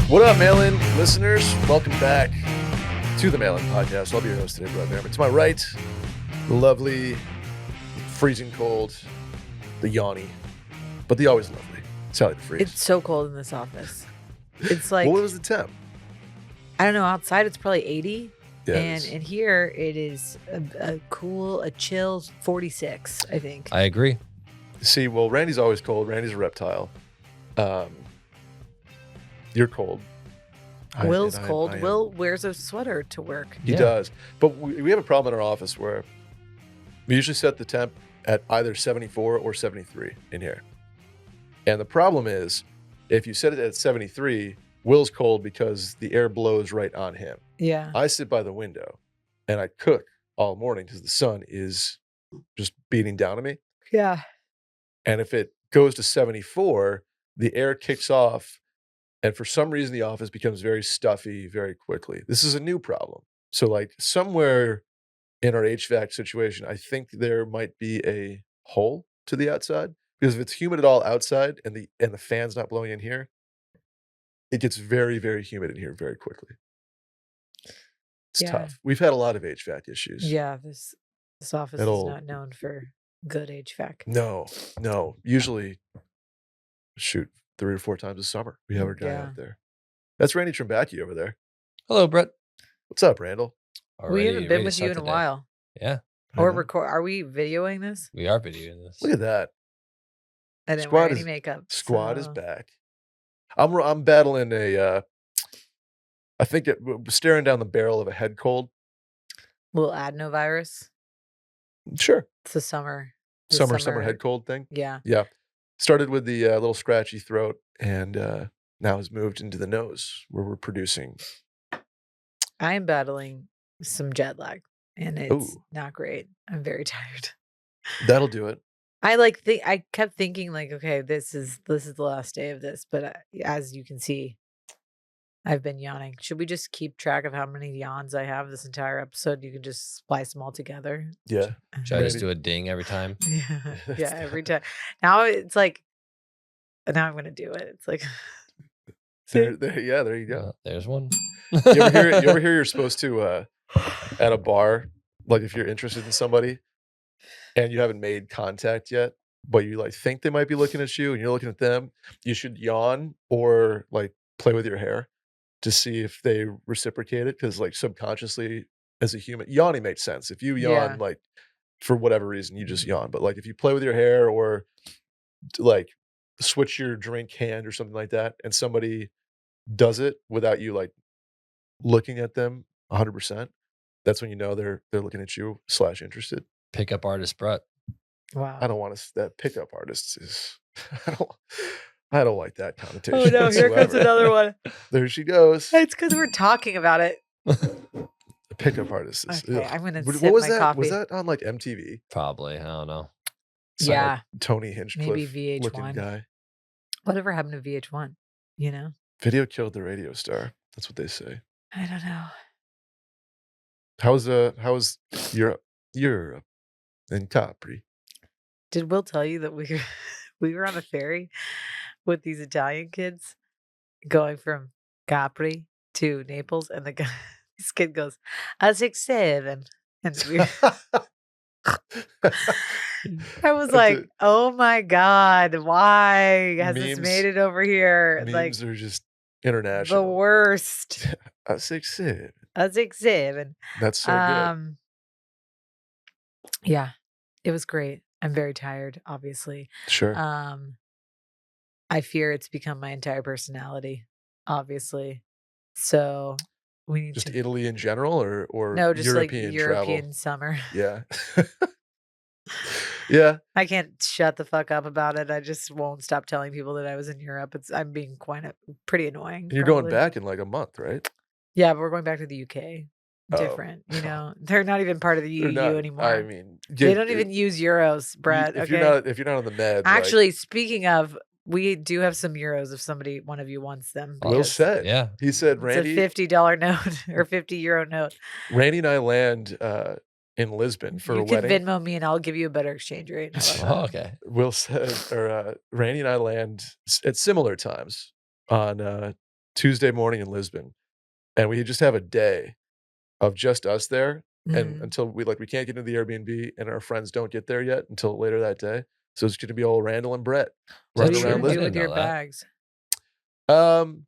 What up, Mail-In listeners? Welcome back to the Mail-In Podcast. I'll be your host today, Brett Merriman. To my right, the lovely, freezing cold, the yawny, but the always lovely Sally deFries. It's so cold in this office. It's like, what was the temp? I don't know, outside it's probably 80. Yeah, and in here it is a chill 46, I think. I agree. See, well, Randy's always cold. Randy's a reptile. You're cold. Will's cold. Will wears a sweater to work. He does. But we have a problem in our office where we usually set the temp at either 74 or 73 in here. And the problem is, if you set it at 73, Will's cold because the air blows right on him. Yeah. I sit by the window and I cook all morning because the sun is just beating down on me. Yeah. And if it goes to 74, the air kicks off. And for some reason, the office becomes very stuffy very quickly. This is a new problem. So like somewhere in our HVAC situation, I think there might be a hole to the outside, because if it's humid at all outside and the fan's not blowing in here, it gets very, very humid in here very quickly. It's tough. We've had a lot of HVAC issues. Yeah, this office is not known for good HVAC. No. Usually, shoot, 3 or 4 times a summer we have our guy out there. That's Randy Trimbacki over there. Hello, Brett. What's up, Randall? We haven't been with you in a while. Yeah. Or are we videoing this? We are videoing this. Look at that. I didn't wear any makeup. Squad is back. I'm battling I think staring down the barrel of a head cold. Little adenovirus. Sure. It's the summer head cold thing. Yeah. Yeah. Started with the little scratchy throat, and now has moved into the nose, where we're producing. I am battling some jet lag, and it's not great. I'm very tired. That'll do it. I kept thinking like, okay, this is the last day of this, but as you can see, I've been yawning. Should we just keep track of how many yawns I have this entire episode? You can just splice them all together. Yeah. Should I just do a ding every time? Yeah, every time. Now it's like, now I'm going to do it. It's like. There you go. There's one. You ever hear you're supposed to, at a bar, like if you're interested in somebody and you haven't made contact yet, but you like think they might be looking at you and you're looking at them, you should yawn or like play with your hair to see if they reciprocate it, because like subconsciously as a human, yawning makes sense. If you yawn like for whatever reason, you just yawn. But like if you play with your hair or like switch your drink hand or something like that, and somebody does it without you like looking at them 100%, that's when you know they're looking at you / interested. Pickup artist Brett. Wow. I don't want to. That pickup artist is. I don't like that connotation. Oh no! Here comes another one. There she goes. It's because we're talking about it. The pickup artist is. Okay, I'm gonna sip what was my that? coffee. Was that on like MTV? Probably. I don't know. Yeah. Tony Hinchcliffe. Maybe VH1. Looking guy. Whatever happened to VH1? You know. Video killed the radio star. That's what they say. I don't know. How's Europe and Capri? Did Will tell you that we were on a ferry with these Italian kids going from Capri to Naples, and this kid goes, "I was 6'7", and I was like, "Oh my god, why has this made it over here?" Memes are just international. The worst. I was 6'7". I was 6'7". That's so good. Yeah, it was great. I'm very tired, obviously. Sure. I fear it's become my entire personality, obviously. So we need just Italy in general, or no, just European like European travel? summer. Yeah. Yeah. I can't shut the fuck up about it. I just won't stop telling people that I was in Europe. I'm being pretty annoying. And you're going back in like a month, right? Yeah, but we're going back to the UK. Different, you know. They're not even part of the EU anymore. I mean, they don't even use euros, Brett. If you're not on the med. Actually, speaking of, we do have some euros if one of you wants them. Will said. Yeah. He said, Randy. It's a $50 note or €50 note. Randy and I land in Lisbon for a wedding. You can Venmo me and I'll give you a better exchange rate. Oh, okay. Will said, Randy and I land at similar times on Tuesday morning in Lisbon, and we just have a day of just us there, and Mhm. until we can't get into the Airbnb, and our friends don't get there yet until later that day. So it's gonna be old Randall and Brett What are running you around gonna do I Lisbon. with didn't your know that. bags? Um,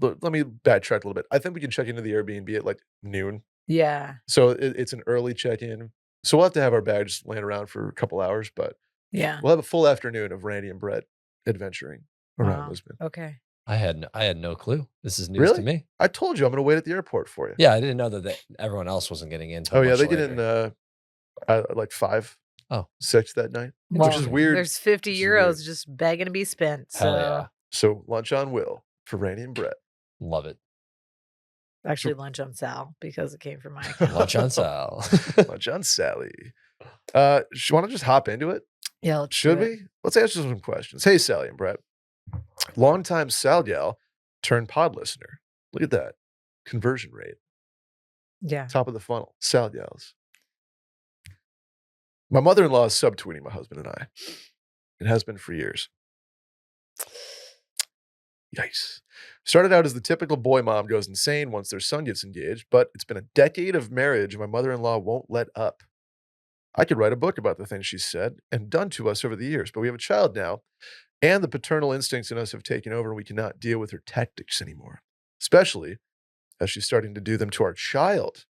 let me backtrack a little bit. I think we can check into the Airbnb at, like, noon. Yeah. So it's an early check-in. So we'll have to have our bags laying around for a couple hours, but Yeah. we'll have a full afternoon of Randy and Brett adventuring around Wow. Lisbon. Okay. I had no clue. This is news to Really? me. I told you I'm gonna wait at the airport for you. Yeah, I didn't know that everyone else wasn't getting in until Oh, yeah, much they get later. in, like 5, Oh. 6 that night, which Well, is weird. there's 50 Which is weird. euros just begging to be spent. Hell So yeah. So lunch on Will for Randy and Brett. Love it. actually, lunch on Sal because it came from my account. Lunch on Sal. Lunch on Sally. Wanna just hop into it? Yeah, let's do Should it. we? Let's answer some questions. Hey, Sally and Brett. Longtime Sal gal turned pod listener. Look at that. Conversion rate. Yeah. Top of the funnel. Sal gals. My mother-in-law is subtweeting my husband and I. It has been for years. Yikes. Started out as the typical boy mom goes insane once their son gets engaged, but it's been a decade of marriage and my mother-in-law won't let up. I could write a book about the things she's said and done to us over the years, but we have a child now, and the paternal instincts in us have taken over and we cannot deal with her tactics anymore, especially as she's starting to do them to our child.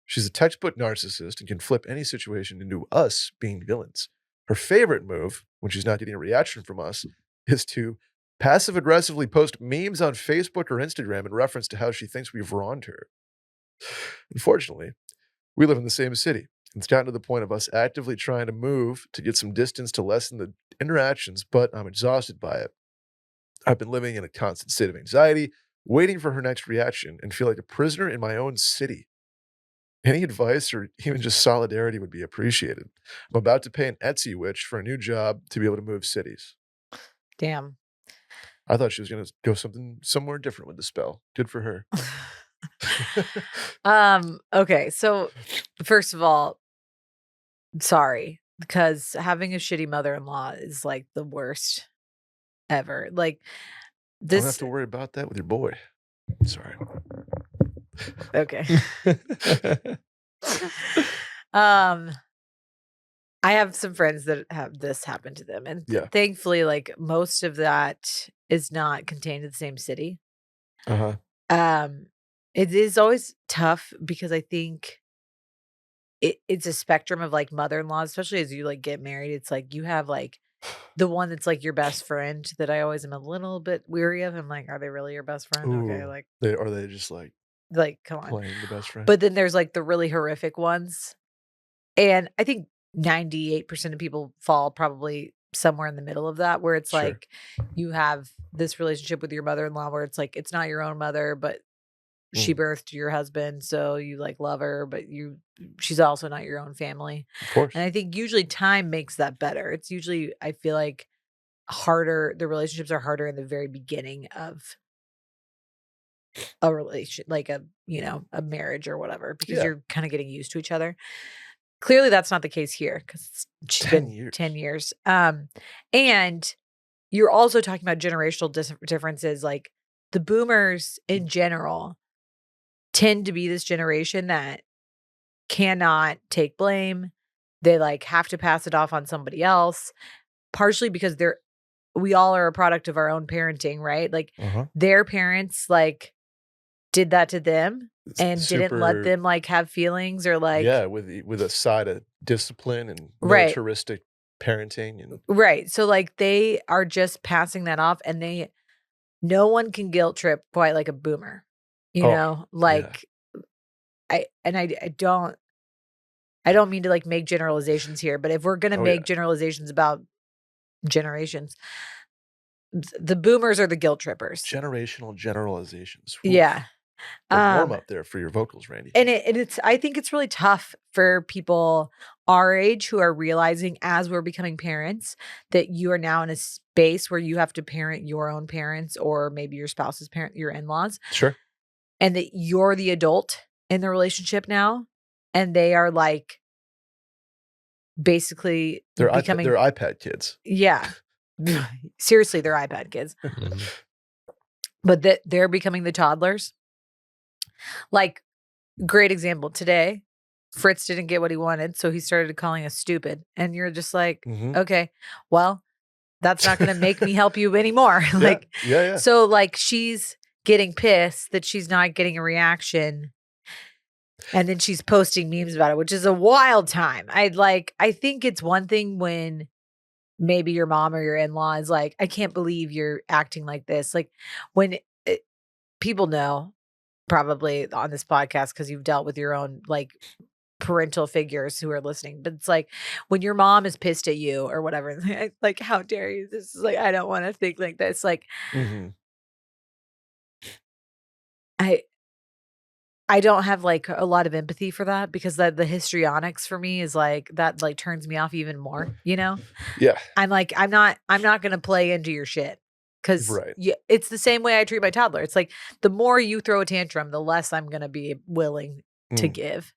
She's a textbook narcissist and can flip any situation into us being villains. Her favorite move, when she's not getting a reaction from us, is to passive-aggressively post memes on Facebook or Instagram in reference to how she thinks we've wronged her. Unfortunately, we live in the same city. It's gotten to the point of us actively trying to move to get some distance to lessen the interactions, but I'm exhausted by it. I've been living in a constant state of anxiety, waiting for her next reaction, and feel like a prisoner in my own city. Any advice or even just solidarity would be appreciated. I'm about to pay an Etsy witch for a new job to be able to move cities. Damn. I thought she was going to go somewhere different with the spell. Good for her. Okay. So first of all, sorry, because having a shitty mother-in-law is like the worst ever. Like Don't have this. to worry about that with your boy. Sorry. Okay. I have some friends that have this happen to them, and Yeah. thankfully, like most of that is not contained in the same city. Uh-huh. It is always tough because I think it's a spectrum of like mother-in-laws, especially as you like get married. It's like you have like the one that's like your best friend that I always am a little bit weary of. I'm like, are they really your best friend? Okay, Ooh. like Are they just like come on. playing the best friend? But then there's like the really horrific ones. And I think 98% of people fall probably somewhere in the middle of that, where it's Sure. like you have this relationship with your mother-in-law where it's like it's not your own mother, but she birthed your husband, so you like love her, but she's also not your own family. Of course. And I think usually time makes that better. It's usually, I feel like, harder. The relationships are harder in the very beginning of a relation, like a marriage or whatever, because Yeah. you're kind of getting used to each other. Clearly, that's not the case here because she's 10 been years. 10 years. And you're also talking about generational differences. Like the boomers in general tend to be this generation that cannot take blame. They like have to pass it off on somebody else, partially because we all are a product of our own parenting, right? Like Uh-huh. their parents like did that to them and didn't let them like have feelings or like Yeah, with a side of discipline and Right. militaristic parenting and right. So like they are just passing that off, and no one can guilt trip quite like a boomer. You Oh, know, like I don't mean to like make generalizations here, but if we're gonna Oh, make yeah. generalizations about generations, the boomers are the guilt trippers. generational generalizations. Oof. Yeah. The warm up there for your vocals, Randy. And it's I think it's really tough for people our age who are realizing as we're becoming parents that you are now in a space where you have to parent your own parents or maybe your spouse's parent, your in-laws, Sure. and that you're the adult in the relationship now, and they are like basically They're becoming iPad kids. Yeah. Seriously, they're iPad kids. Mhm. but that they're becoming the toddlers. Like, great example today. Fritz didn't get what he wanted, so he started calling us stupid. And you're just like, Mhm. okay, well, that's not going to make me help you anymore. Yeah. Like, Yeah. so like she's getting pissed that she's not getting a reaction. And then she's posting memes about it, which is a wild time. I think it's one thing when maybe your mom or your in-law is like, I can't believe you're acting like this. Like when people know probably on this podcast, because you've dealt with your own like parental figures who are listening, but it's like when your mom is pissed at you or whatever, like, how dare you? This is like, I don't want to think like this. Like, Mhm. I don't have like a lot of empathy for that, because the histrionics for me is like that like turns me off even more, you know? Yeah. I'm like, I'm not gonna play into your shit. Cause Right. it's the same way I treat my toddler. It's like the more you throw a tantrum, the less I'm gonna be willing to Mm. give.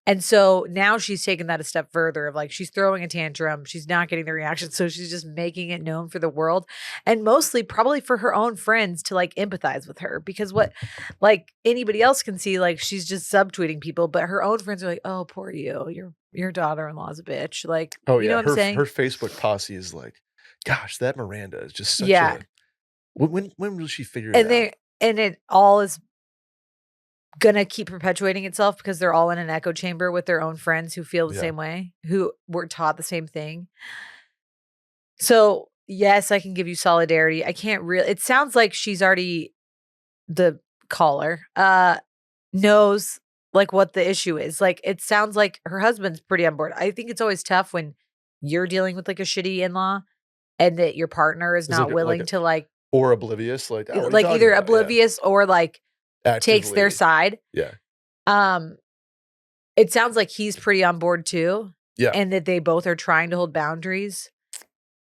And so now she's taken that a step further of like, she's throwing a tantrum. She's not getting the reaction. So she's just making it known for the world, and mostly probably for her own friends to like empathize with her, because what like anybody else can see, like she's just subtweeting people, but her own friends are like, oh, poor you. Your daughter-in-law's a bitch. Like, Oh, you know yeah. what I'm saying? Her Facebook posse is like, gosh, that Miranda is just such Yeah. a when will she figure it And out? it all is gonna keep perpetuating itself because they're all in an echo chamber with their own friends who feel the Yeah. same way, who were taught the same thing. So, yes, I can give you solidarity. I can't really, it sounds like she's already, the caller, knows like what the issue is. Like, it sounds like her husband's pretty on board. I think it's always tough when you're dealing with like a shitty in-law and that your partner is It's not willing to or oblivious, like, "Oh, what are you like talking either about?" Yeah. oblivious or like takes their Actively. side. Yeah. Um, it sounds like he's pretty on board too, Yeah. and that they both are trying to hold boundaries.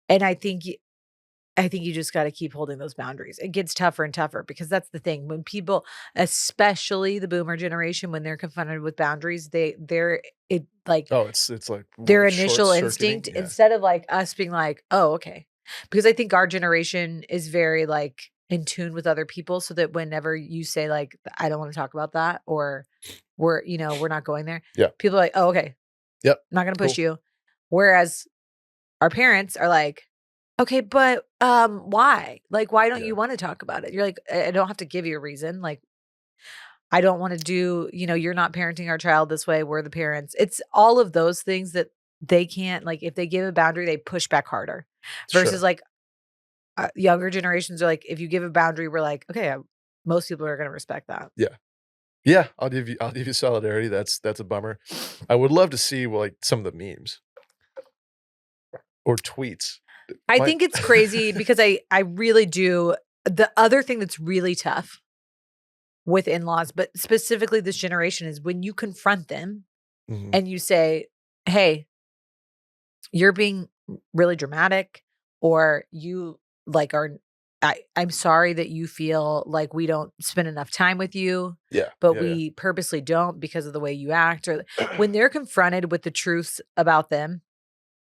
And I think you just got to keep holding those boundaries. It gets tougher and tougher, because that's the thing. When people, especially the boomer generation, when they're confronted with boundaries, they're it like Oh, it's like their what, initial short-circuiting? instinct, Yeah. instead of like us being like, oh, okay. Because I think our generation is very like in tune with other people, so that whenever you say like, I don't want to talk about that, or we're not going there. Yeah. People are like, oh, okay. Yep. I'm not going to push Cool. you. Whereas our parents are like, okay, but why? Like, why don't Yeah. you want to talk about it? You're like, I don't have to give you a reason. Like, I don't want to do, you're not parenting our child this way. We're the parents. It's all of those things that they can't, like, if they give a boundary, they push back harder. Versus Sure. like younger generations are like, if you give a boundary, we're like, okay, most people are going to respect that. Yeah. Yeah, I'll give you solidarity. That's a bummer. I would love to see, like, some of the memes or tweets. I think it's crazy because I really do. The other thing that's really tough with in-laws, but specifically this generation, is when you confront them Mhm. and you say, hey, you're being really dramatic, or you like I'm sorry that you feel like we don't spend enough time with you, Yeah. but Yeah, we purposely don't because of the way you act. Or when they're confronted with the truths about them,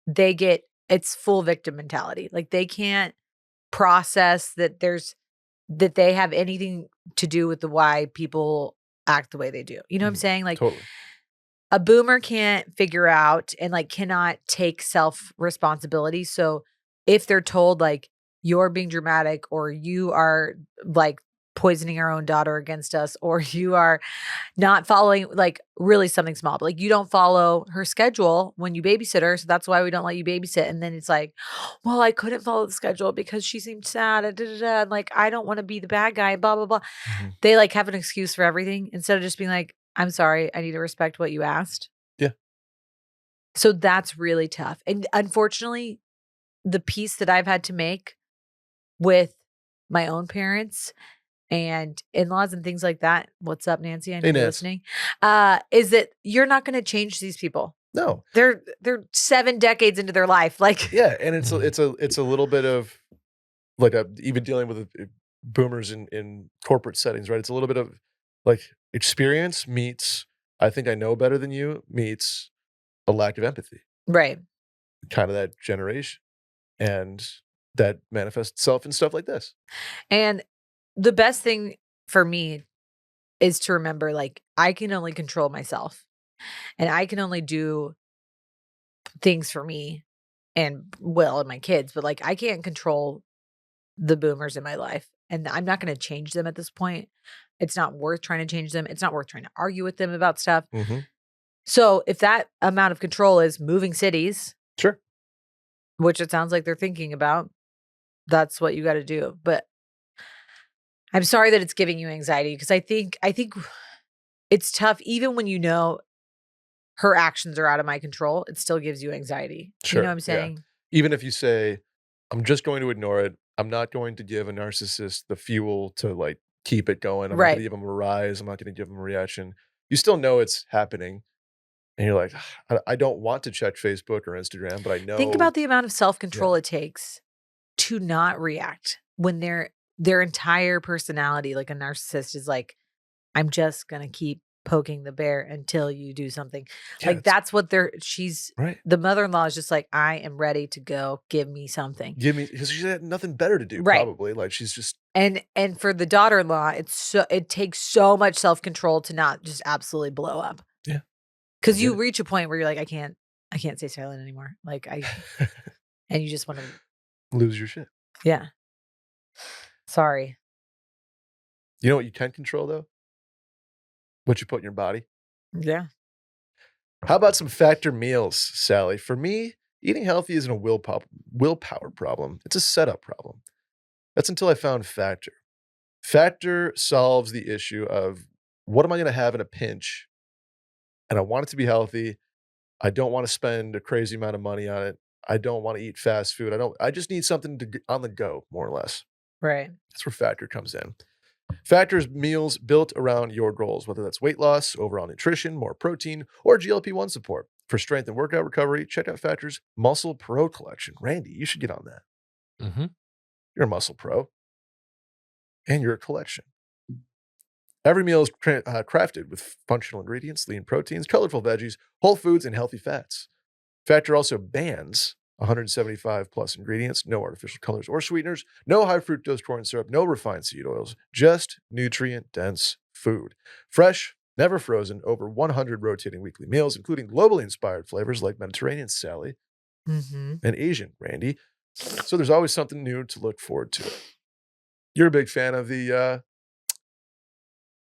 it's full victim mentality. Like, they can't process that they have anything to do with the why people act the way they do. You know what I'm Mhm. saying? Like, Totally. a boomer can't figure out and like cannot take self responsibility. So if they're told like, you're being dramatic, or you are like poisoning our own daughter against us, or you are not following, like, really something small, but like, you don't follow her schedule when you babysit her, so that's why we don't let you babysit. And then it's like, well, I couldn't follow the schedule because she seemed sad, and and like, I don't want to be the bad guy, blah blah blah. Mhm. They like have an excuse for everything instead of just being like, I'm sorry, I need to respect what you asked. Yeah. So that's really tough. And unfortunately, the piece that I've had to make with my own parents and in-laws and things like that. What's up, Nancy? I know Hey, you're Nance. listening. Is that you're not going to change these people. No. They're 7 decades into their life. Like, Yeah, and it's a little bit of like even dealing with boomers in corporate settings, right? It's a little bit of like experience meets I think I know better than you meets a lack of empathy, right. kind of that generation, and that manifests itself in stuff like this. And the best thing for me is to remember, like, I can only control myself, and I can only do things for me and Will and my kids, but, like, I can't control the boomers in my life, and I'm not gonna change them at this point. It's not worth trying to change them. It's not worth trying to argue with them about stuff. Mhm. So, if that amount of control is moving cities, Sure. which it sounds like they're thinking about, that's what you gotta do, but I'm sorry that it's giving you anxiety because I think it's tough even when you know her actions are out of my control, it still gives you anxiety. You know what Sure, I'm yeah. saying? Even if you say, "I'm just going to ignore it. I'm not going to give a narcissist the fuel to, like, keep it going. I'm not gonna Right. give him a rise. I'm not gonna give him a reaction." You still know it's happening, and you're like, I don't want to check Facebook or Instagram, but I Think know." about the amount of Yeah. self-control it takes to not react when their entire personality, like a narcissist, is like, "I'm just gonna keep poking the bear until you do something." Yeah, Like, it's that's what she's right. the mother-in-law is just like, "I am ready to go. Give me something." Give me because she had nothing better to do Right. probably, like, she's just And for the daughter-in-law, it takes so much self-control to not just absolutely blow up. yeah, I Because get you it. reach a point where you're like, I can't stay silent anymore." Like, and you just wanna Lose your shit. yeah. Sorry. You know what you can control, though? What you put in your body. Yeah. How about some Factor meals, Sally? For me, eating healthy isn't a willpower problem, it's a setup problem. That's until I found Factor. Factor solves the issue of what am I gonna have in a pinch, and I want it to be healthy. I don't wanna spend a crazy amount of money on it. I don't wanna eat fast food. I just need something to g on the go, more or less. Right. That's where Factor comes in. Factor's meals built around your goals, whether that's weight loss, overall nutrition, more protein, or GLP-1 support. For strength and workout recovery, check out Factor's Muscle Pro collection. Randy, you should get on that. Mhm. You're a muscle pro, and you're a collection. Every meal is crafted with functional ingredients, lean proteins, colorful veggies, whole foods, and healthy fats. Factor also bans 175 plus ingredients, no artificial colors or sweeteners, no high fructose corn syrup, no refined seed oils, just nutrient dense food. Fresh, never frozen, over 100 rotating weekly meals, including globally inspired flavors like Mediterranean Sally Mhm. and Asian Randy. So there's always something new to look forward to. You're a big fan of the,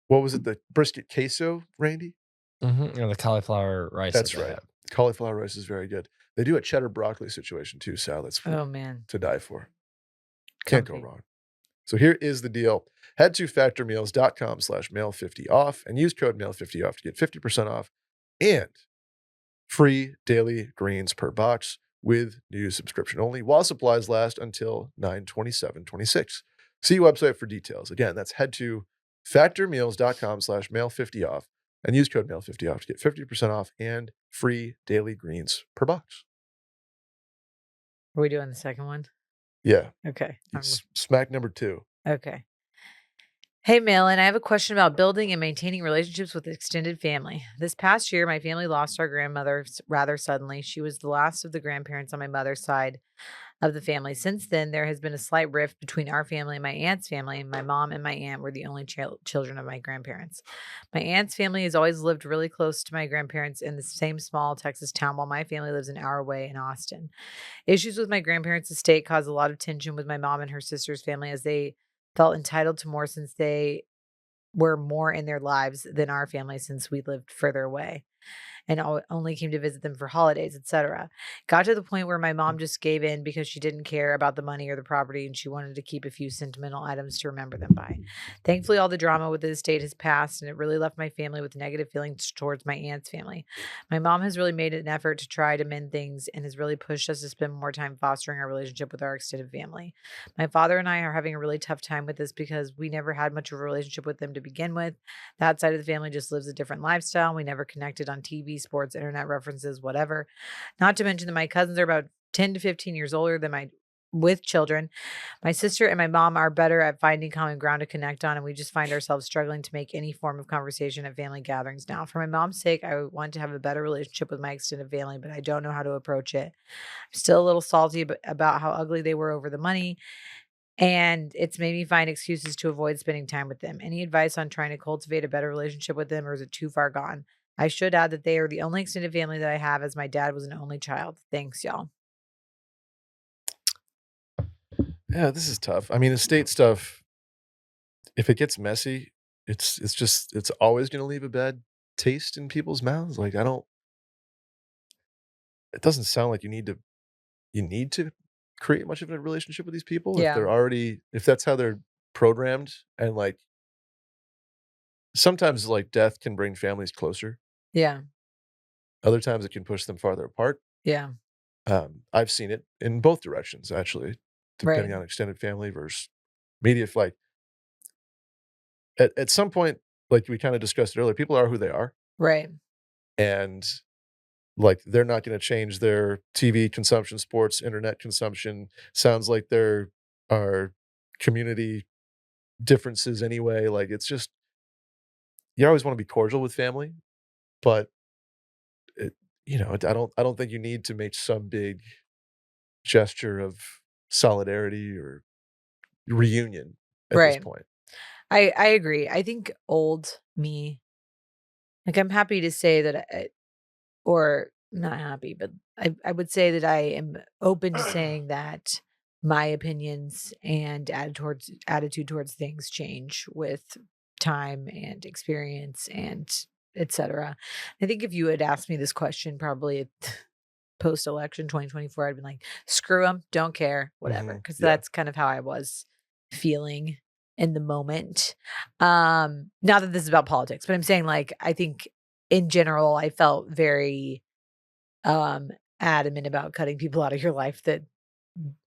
what was it, the brisket queso, Randy? Mhm, and the cauliflower rice that That's they right. have. Cauliflower rice is very good. They do a cheddar broccoli situation too, Sal. That's Oh, man. to die for. Can't go Comfy. wrong. So here is the deal. Head to factormeals.com/mail50 off and use code mail50 off to get 50% off and free daily greens per box with new subscription only while supplies last until 9/27/26. See website for details. Again, that's head to factormeals.com/mail50 off and use code mail50 off to get 50% off and free daily greens per box. Are we doing the second one? Yeah, Okay. it's smack number 2. Okay. Hey, Malin, I have a question about building and maintaining relationships with extended family. This past year, my family lost our grandmother rather suddenly. She was the last of the grandparents on my mother's side of the family. Since then, there has been a slight rift between our family and my aunt's family. My mom and my aunt were the only children of my grandparents. My aunt's family has always lived really close to my grandparents in the same small Texas town, while my family lives an hour away in Austin. Issues with my grandparents' estate caused a lot of tension with my mom and her sister's family as they felt entitled to more since they were more in their lives than our family since we lived further away and only came to visit them for holidays, etc. Got to the point where my mom just gave in because she didn't care about the money or the property and she wanted to keep a few sentimental items to remember them by. Thankfully, all the drama with the estate has passed and it really left my family with negative feelings towards my aunt's family. My mom has really made an effort to try to mend things and has really pushed us to spend more time fostering our relationship with our extended family. My father and I are having a really tough time with this because we never had much of a relationship with them to begin with. That side of the family just lives a different lifestyle. We never connected on TV, sports, internet references, whatever. Not to mention that my cousins are about 10 to 15 years older than my with children. My sister and my mom are better at finding common ground to connect on, and we just find ourselves struggling to make any form of conversation at family gatherings now. For my mom's sake, I want to have a better relationship with my extended family, but I don't know how to approach it. I'm still a little salty about how ugly they were over the money and it's made me find excuses to avoid spending time with them. Any advice on trying to cultivate a better relationship with them, or is it too far gone? I should add that they are the only extended family that I have, as my dad was an only child. Thanks, y'all. Yeah, this is tough. I mean, estate stuff, if it gets messy, it's always gonna leave a bad taste in people's mouths. Like, I don't it doesn't sound like you need to create much of a relationship with these people if Yeah. they're already if that's how they're programmed, and, like, sometimes, like, death can bring families closer. Yeah. Other times, it can push them farther apart. Yeah. I've seen it in both directions, actually, Right. depending on extended family versus immediate. Like, at some point, like we kinda discussed earlier, people are who they are, Right. and, like, they're not gonna change their TV consumption, sports, internet consumption. Sounds like there are community differences anyway. Like, it's just you always wanna be cordial with family, but it I don't think you need to make some big gesture of solidarity or reunion at this Right. point. I agree. I think old me, like, I'm happy to say that or not happy, but I would say that I am open to saying that my opinions and attitude towards things change with time and experience and etc. I think if you had asked me this question probably at post election 2024, I'd been like, screw them, don't care, whatever. Mhm, Cause yeah, that's kind of how I was feeling in the moment. Not that this is about politics, but I'm saying, like, I think in general, I felt very um adamant about cutting people out of your life that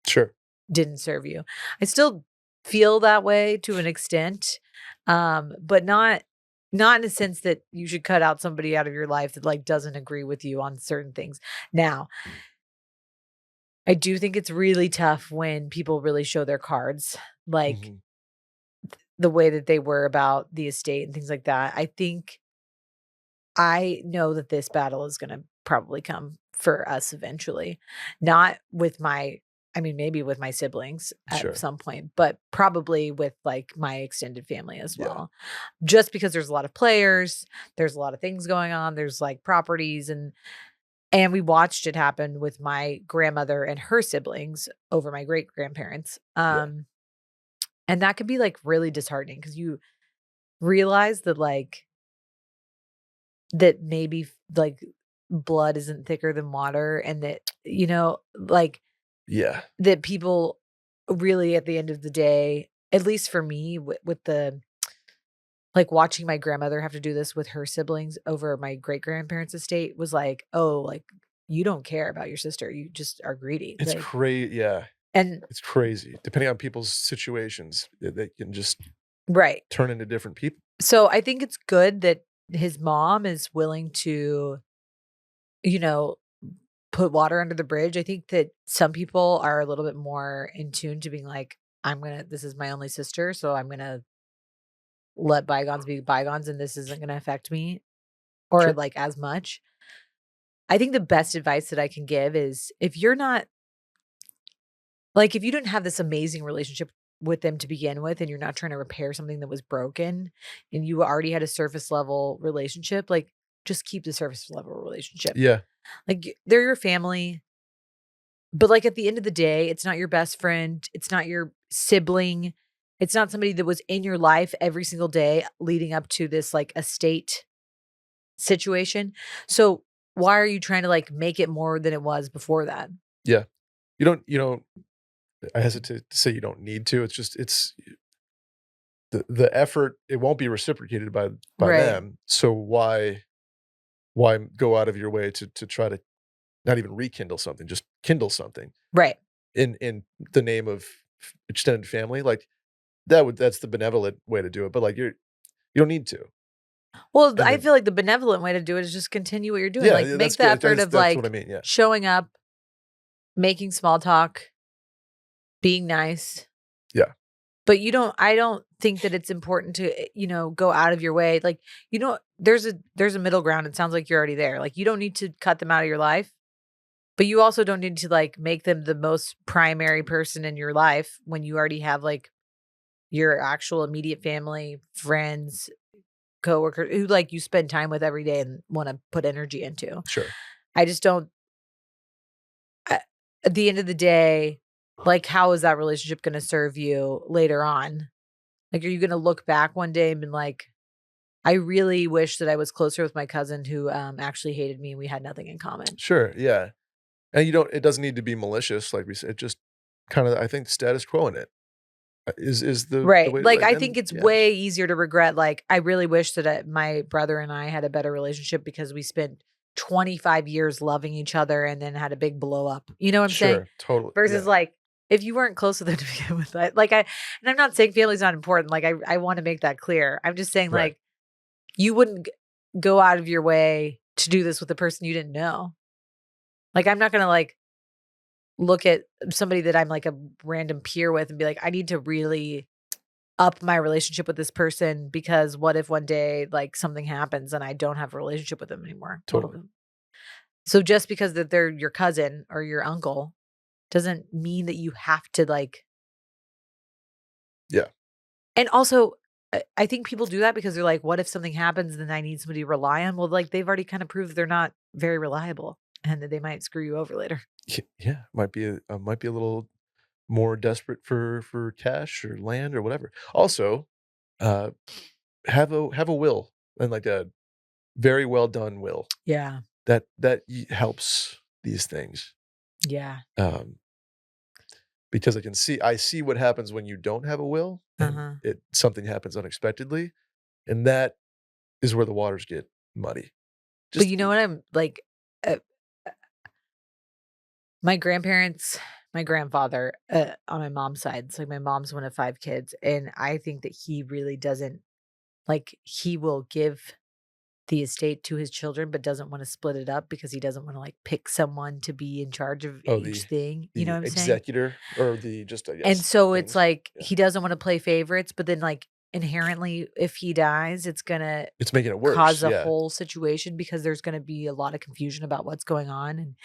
sure. didn't serve you. I still feel that way to an extent, but not in a sense that you should cut out somebody out of your life that, like, doesn't agree with you on certain things. Now, I do think it's really tough when people really show their cards, like Mhm, the way that they were about the estate and things like that. I know that this battle is gonna probably come for us eventually. Not with my I mean, maybe with my siblings at sure. some point, but probably with, like, my extended family as Yeah, well. Just because there's a lot of players, there's a lot of things going on, there's, like, properties, and we watched it happen with my grandmother and her siblings over my great-grandparents. yeah, And that could be, like, really disheartening because you realize that, like, that maybe like blood isn't thicker than water, and that, like, yeah, that people really at the end of the day, at least for me with the like watching my grandmother have to do this with her siblings over my great grandparents' estate was like, oh, like, you don't care about your sister. You just are greedy. it's Like, crazy. Yeah, and it's crazy. Depending on people's situations, they can just right. turn into different people. So I think it's good that his mom is willing to, you know, put water under the bridge. I think that some people are a little bit more in tune to being like, this is my only sister, so I'm gonna let bygones be bygones and this isn't gonna affect me or Sure. like as much. I think the best advice that I can give is if you're not like, if you didn't have this amazing relationship with them to begin with and you're not trying to repair something that was broken and you already had a surface level relationship, like, just keep the surface level relationship. Yeah, Like, they're your family. But, like, at the end of the day, it's not your best friend, it's not your sibling, it's not somebody that was in your life every single day leading up to this, like, estate situation. So, why are you trying to, like, make it more than it was before that? yeah. You don't I hesitate to say you don't need to. It's just the effort, it won't be reciprocated by Right, them. So why go out of your way to try to not even rekindle something, just kindle something right. in the name of extended family? Like, that's the benevolent way to do it, but, like, you don't need to. Well, And I then feel like the benevolent way to do it is just continue what you're doing, yeah, like, yeah, make that's the good. effort of, That's what I like, mean, yeah. showing up, making small talk, being nice. Yeah, But I don't think that it's important to, go out of your way. Like, there's a middle ground. It sounds like you're already there. Like, you don't need to cut them out of your life, But you also don't need to like make them the most primary person in your life when you already have like your actual immediate family, friends, coworkers who like you spend time with every day and want to put energy into. Sure. I just don't at the end of the day, like how is that relationship going to serve you later on? Like are you going to look back one day and be like I really wish that I was closer with my cousin who actually hated me and we had nothing in common. Sure, yeah. And it doesn't need to be malicious, like we said, just kinda, I think, status quo in it, is the Right. way to Like, like, I and think it's yeah, way easier to regret, like, I really wish that my brother and I had a better relationship because we spent 25 years loving each other and then had a big blow up. You know what I'm saying? sure, totally, Versus, yeah, like, if you weren't close with them to begin with, and I'm not saying family's not important. Like, I want to make that clear. I'm just saying, right, like, you wouldn't go out of your way to do this with a person you didn't know. Like, I'm not going to, like, look at somebody that I'm like a random peer with and be like, I need to really up my relationship with this person because what if one day like something happens and I don't have a relationship with them anymore? totally, So just because that they're your cousin or your uncle doesn't mean that you have to like. yeah, And also, I think people do that because they're like, what if something happens then I need somebody to rely on? Well, like they've already kind of proved they're not very reliable and that they might screw you over later. yeah, might be a little more desperate for cash or land or whatever. Also, uh, have a will, and like a very well done will Yeah. that helps these things, Yeah. um, because I see what happens when you don't have a will and Uh-huh. something happens unexpectedly, and that is where the waters get muddy. But Just you know what I'm like uh, my grandparents, my grandfather, on my mom's side, it's like my mom's one of 5 kids, and I think that he really doesn't like, he will give the estate to his children, but doesn't wanna split it up because he doesn't wanna, like, pick someone to be in charge of oh, each thing, you know the what I'm saying? executor or the just, I And guess, so it's things. like, Yeah. he doesn't wanna play favorites, but then, like, inherently, if he dies, it's gonna It's making it worse, cause a yeah. whole situation because there's gonna be a lot of confusion about what's going on,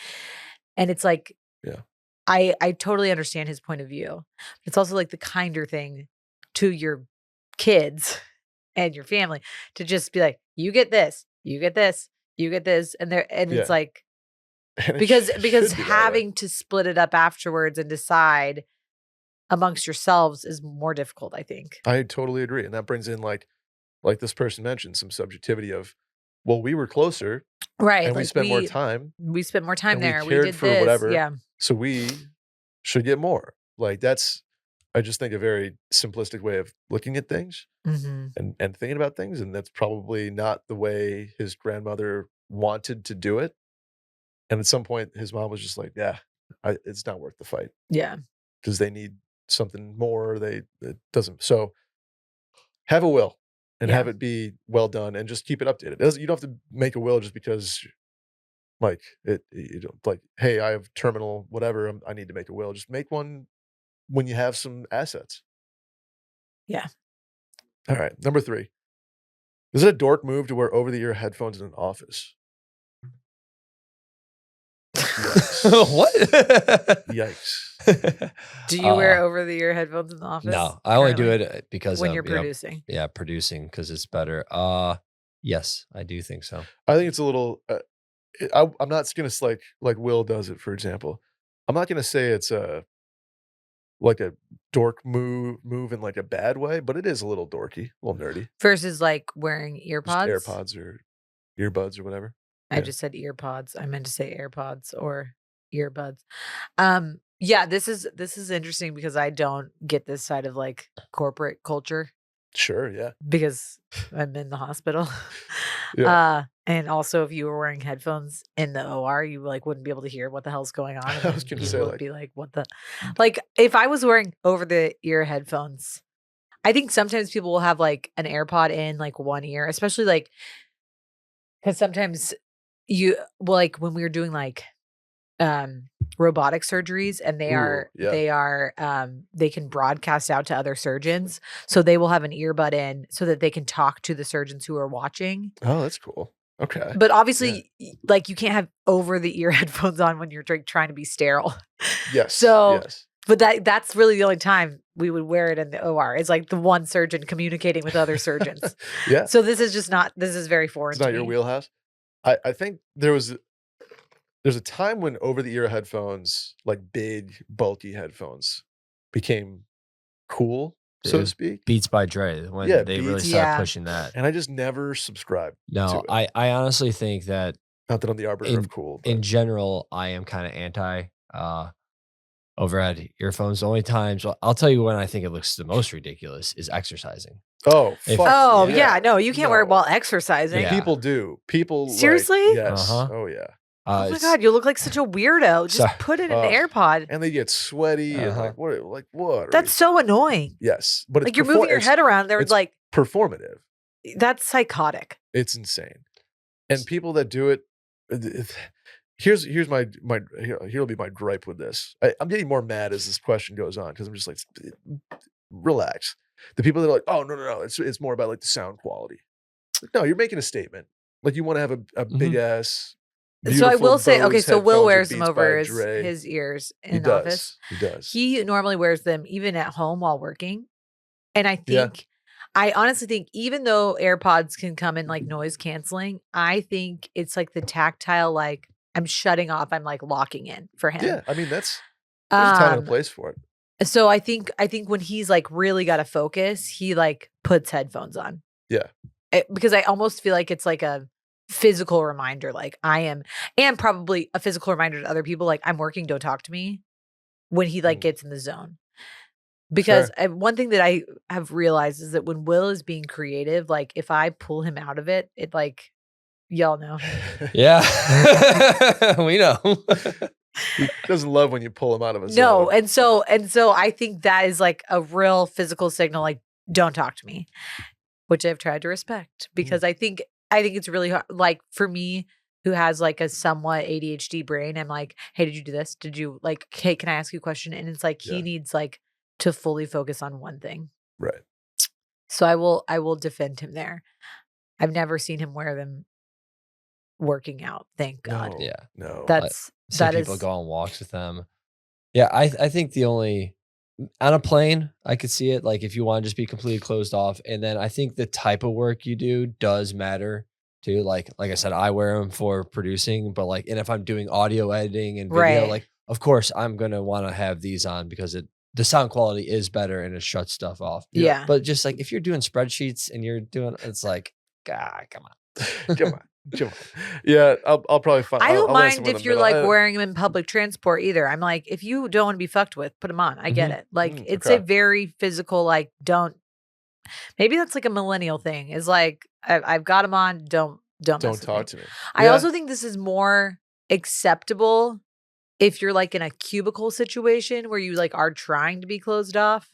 and it's like Yeah. I totally understand his point of view. It's also, like, the kinder thing to your kids and your family to just be like, "You get this, you get this, you get this," and it's Yeah. like And because should be that way. having to split it up afterwards and decide amongst yourselves is more difficult, I think. I totally agree, and that brings in, like this person mentioned, some subjectivity of, well, we were closer, Right, and we like, spent more time, we spent more time and we there, we cared did for this, whatever, yeah. so we should get more. Like, that's I just think a very simplistic way of looking at things Mhm. and thinking about things, and that's probably not the way his grandmother wanted to do it, and at some point, his mom was just like, "Yeah, it's not worth the fight Yeah, because they need something more, it doesn't." So, have a will and have yeah, it be well done and just keep it updated. It doesn't You don't have to make a will just because, like, you don't like, "Hey, I have terminal whatever, I need to make a will." Just make one when you have some assets. yeah. Alright, number 3. Is it a dork move to wear over-the-ear headphones in an office? Yikes. What? Yikes. Do you wear uh, over-the-ear headphones in the office no, I only do currently it because when of, you're producing? yeah, producing because it's better. Yes, I do think so. I think it's a little, I'm not gonna like Will does it, for example. I'm not gonna say it's like a dork move in, like, a bad way, but it is a little dorky, a little nerdy. Versus, like, wearing Just earpods? AirPods or earbuds or whatever. I Yeah. just said earpods. I meant to say AirPods or earbuds. Yeah, this is interesting because I don't get this side of, like, corporate culture Sure, yeah. because I'm in the hospital. Yeah. And also if you were wearing headphones in the OR, you, like, wouldn't be able to hear what the hell's going on, and I was then gonna people say, would like, be like, "What the" like, if I was wearing over-the-ear headphones, I think sometimes people will have, like, an AirPod in, like, one ear, especially, like, because sometimes like, when we were doing, like, um, robotic surgeries and ooh, yeah. they can broadcast out to other surgeons, so they will have an earbud in so that they can talk to the surgeons who are watching. Oh, that's cool. Okay. But obviously, like you can't have over the ear headphones on when you're trying to be sterile. Yes. So, yes. but that's really the only time we would wear it in the OR. It's like the one surgeon communicating with other surgeons. Yeah. So this is just not. This is very foreign It's to not me. your wheelhouse. I think there's a time when over-the-ear headphones, like big, bulky headphones, became cool, so to Dude, speak. Beats by Dre when Yeah, they really Beats. started Yeah. pushing that. And I just never subscribed to No, it. I honestly think that Not that I'm the arbiter of cool, but in general, I am kind of anti overhead earphones. The only times I'll tell you when I think it looks the most ridiculous is exercising. oh, If- fuck Oh yeah. yeah, no, you can't wear it No. while exercising. Yeah. People do. People like- Seriously? yes. Uh-huh. Oh yeah. Oh my it's- god, you look like such a weirdo. Just Sorry. put it in Ugh. an AirPod. And they get sweaty and Uh-huh. like what? are That's you- so annoying. yes, but it's Like you're moving your it's head around. They're it's- like, performative. that's psychotic. It's insane. And people that do it, here's here'll be my gripe with this. I'm getting more mad as this question goes on because I'm just like, relax. The people that are like, oh no, it's more about like the sound quality. Like, no, you're making a statement. Like you want to have a big ass. So I will say, okay, so Will wears them Beats over by Dre. his ears He in does. office. He does. He normally wears them even at home while working. And I Yeah. think, I honestly think even though AirPods can come in like noise canceling, I think it's like the tactile, like I'm shutting off, I'm like locking in for him. Yeah, I mean there's a time and a place for it. So I think when he's like really got to focus, he like puts headphones on. Yeah. Because I almost feel like it's like a physical reminder, like I am, and probably a physical reminder to other people, like I'm working, don't talk to me, when he like gets in the zone. Because one thing that I have realized is that when Will is being creative, like if I pull him out of it, it like, y'all know. Yeah. We know. He doesn't love when you pull him out of a No, zone. and so I think that is like a real physical signal, like don't talk to me, which I've tried to respect because I think it's really hard. Like for me, who has like a somewhat ADHD brain, I'm like, hey, did you do this? Did you like, hey, can I ask you a question? And it's like he needs like to fully focus on one thing. Right. So I will defend him there. I've never seen him wear them working out. Thank God. No, Yeah. No. Some people go on walks with them. Yeah, I think the only on a plane, I could see it. Like if you want to just be completely closed off, and then I think the type of work you do does matter too. Like I said, I wear them for producing, but like, and if I'm doing audio editing and video, like of course I'm gonna want to have these on because the sound quality is better and it shuts stuff off. Yeah. But just like if you're doing spreadsheets and you're doing, it's like, God, come on. Come on. Yeah, I'll probably find. I don't I'll land mind somewhere in if the you're middle. like wearing them in public transport either. I'm like, if you don't want to be fucked with, put them on. I get it. Like it's a very physical, like don't. Maybe that's like a millennial thing. Is like I've got them on. Don't talk to me. I also think this is more acceptable if you're like in a cubicle situation where you like are trying to be closed off.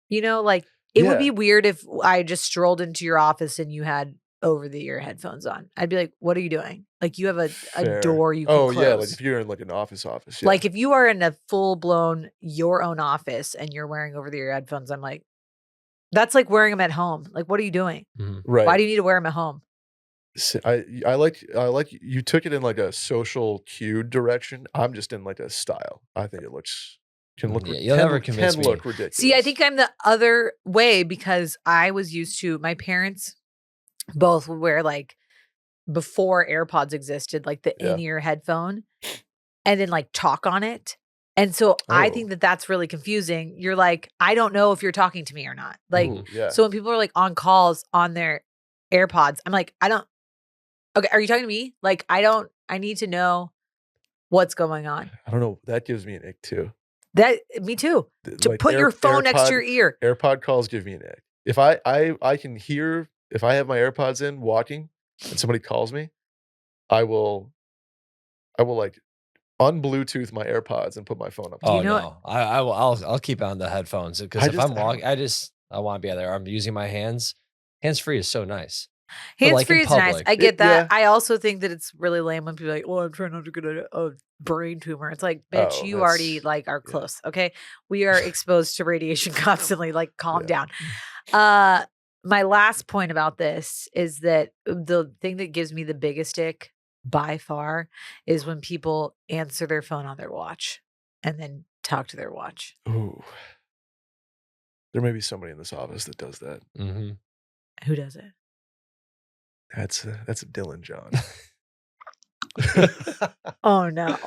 You know, like it would be weird if I just strolled into your office and you had over the ear headphones on. I'd be like, what are you doing? Like you have a door you can close. Yeah, like if you're in like an office. Yeah. Like if you are in a full blown your own office and you're wearing over the ear headphones, I'm like, that's like wearing them at home. Like, what are you doing? Right. Why do you need to wear them at home? I like you took it in like a social cue direction. I'm just in like a style. I think it can look ridiculous. See, I think I'm the other way because I was used to my parents both would wear like before AirPods existed, like the in-ear headphone and then like talk on it. And so I think that that's really confusing. You're like, I don't know if you're talking to me or not. Like, so when people are like on calls on their AirPods, I'm like, okay, are you talking to me? Like, I need to know what's going on. I don't know. That gives me an ick too. Me too. To Like put your phone next to your ear. AirPod calls give me an ick. If I can hear, if I have my AirPods in walking and somebody calls me, I will like unbluetooth my AirPods and put my phone up. Oh no, I'll keep on the headphones because if I'm walking, I want to be out there. I'm using my hands. Hands free is so nice. Hands free is nice. I get that. I also think that it's really lame when people are like, "Oh, I'm trying not to get a brain tumor." It's like, bitch, you already like are close. Okay, we are exposed to radiation constantly. Like, calm down. my last point about this is that the thing that gives me the biggest ick by far is when people answer their phone on their watch and then talk to their watch. Ooh. There may be somebody in this office that does that. Mm-hmm. Who does it? That's a Dylan John. Oh no.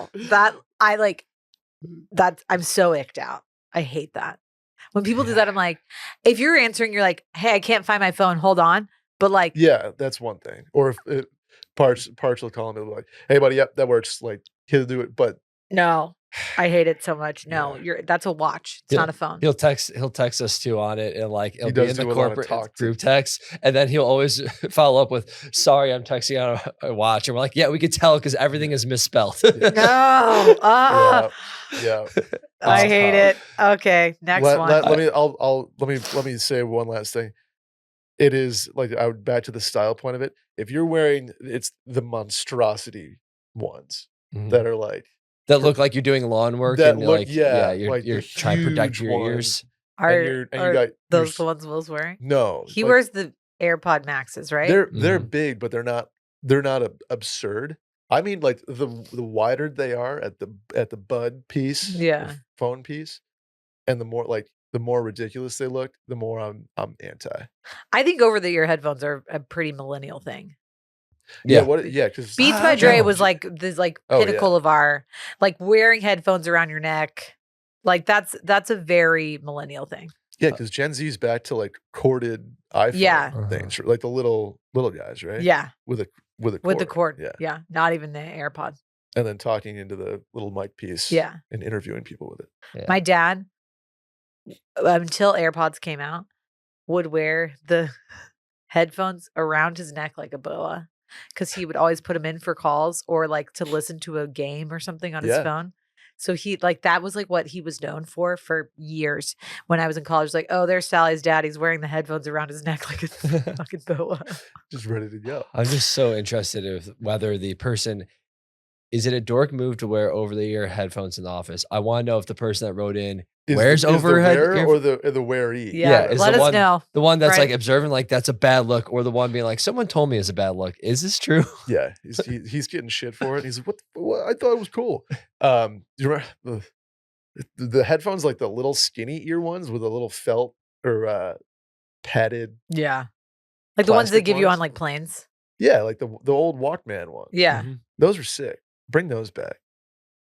I'm so icked out. I hate that. When people do that, I'm like, if you're answering, you're like, hey, I can't find my phone. Hold on. But like, Yeah, that's one thing. Or if Parch will call me like, hey buddy, yep, that works. Like he'll do it, but no, I hate it so much. No, Yeah. that's a watch. It's not a phone. He'll text us too on it, and like it'll be does in the do a lot of corporate talk group text, and then he'll always follow up with, "Sorry, I'm texting on a watch," and we're like, "Yeah, we could tell because everything is misspelled." No. Yeah. I hate it. Okay, next one. Let me say one last thing. It is like I would back to the style point of it. If you're wearing it's the monstrosity ones Mhm. that are like that look like you're doing lawn work, that and look, like like you're the trying to protect huge your ones. ears. Are you are got those the ones Will's wearing? No, He like, wears the AirPod Maxes, right? They're big, but they're not absurd. I mean, like the wider they are at the bud piece, Yeah. the phone piece, and the more ridiculous they look, the more I'm anti. I think over-the-ear headphones are a pretty millennial thing. Yeah, Yeah. because Beats by Dre was like this pinnacle of our like wearing headphones around your neck. Like that's a very millennial thing. Yeah, because Gen Z's back to like corded iPhone things, like the little guys, right? Yeah. With the cord. Yeah. Yeah. Not even the AirPod. And then talking into the little mic piece. Yeah. And interviewing people with it. Yeah. My dad, until AirPods came out, would wear the headphones around his neck like a boa because he would always put them in for calls or like to listen to a game or something on his phone. So he like that was like what he was known for years. When I was in college, like, oh, there's Sally's dad. He's wearing the headphones around his neck like a fucking boa. Just ready to go. I'm just so interested in whether the person is it a dork move to wear over-the-ear headphones in the office. I want to know if the person that wrote in wears overhead or the wearee. Yeah, is let the us one, know. The one that's right? like observing like that's a bad look, or the one being like someone told me it's a bad look. Is this true? Yeah, he's getting shit for it. He's like, what? I thought it was cool. You remember the headphones, like the little skinny ear ones with a little felt or padded. Yeah, like the ones they give you on like planes. Yeah, like the old Walkman ones. Yeah, those are sick. Bring those back.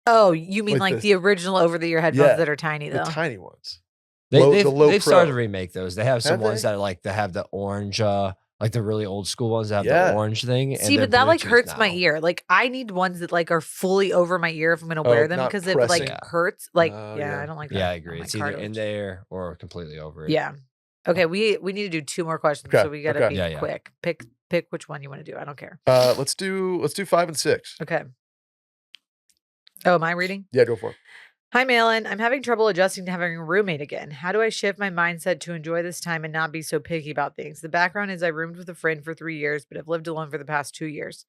Oh, you mean like the original over-the-ear headphones that are tiny though? The tiny ones. They've started to remake those. They have some ones they? that like that have the orange, like the really old school ones that have the orange thing. See, but that like hurts my ear. Like I need ones that like are fully over my ear if I'm gonna wear them because it like hurts. Like I don't like that. Yeah, I agree. It's either in there or completely over it. Yeah. Okay, we need to do 2 more questions, so we gotta be quick. Pick which one you want to do. I don't care. Let's do 5 and 6. Okay. Oh, am I reading? Yeah, go for it. Hi, Malin. I'm having trouble adjusting to having a roommate again. How do I shift my mindset to enjoy this time and not be so picky about things? The background is I roomed with a friend for 3 years, but have lived alone for the past 2 years.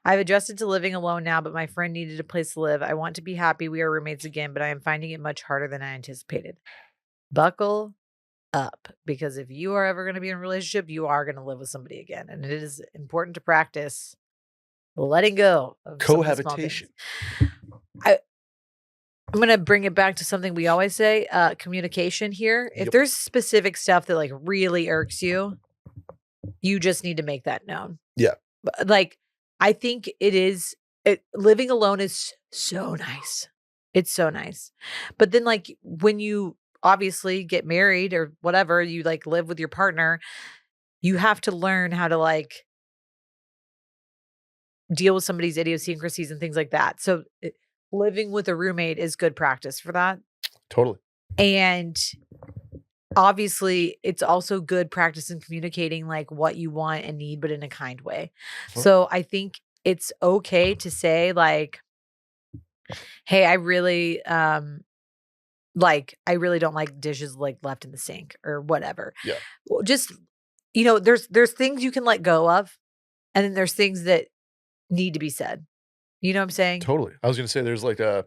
I've adjusted to living alone now, but my friend needed a place to live. I want to be happy we are roommates again, but I am finding it much harder than I anticipated. Buckle up, because if you are ever going to be in a relationship, you are going to live with somebody again. And it is important to practice letting go of cohabitation. I'm going to bring it back to something we always say, communication here. If there's specific stuff that like really irks you, you just need to make that known. Yeah. Like, I think living alone is so nice. It's so nice. But then like when you obviously get married or whatever, you like live with your partner, you have to learn how to like deal with somebody's idiosyncrasies and things like that. So living with a roommate is good practice for that. Totally. And obviously it's also good practice in communicating like what you want and need, but in a kind way. So I think it's okay to say like, hey, I really don't like dishes like left in the sink or whatever. Yeah. Just, there's things you can let go of, and then there's things that need to be said. You know what I'm saying? Totally. I was going to say there's a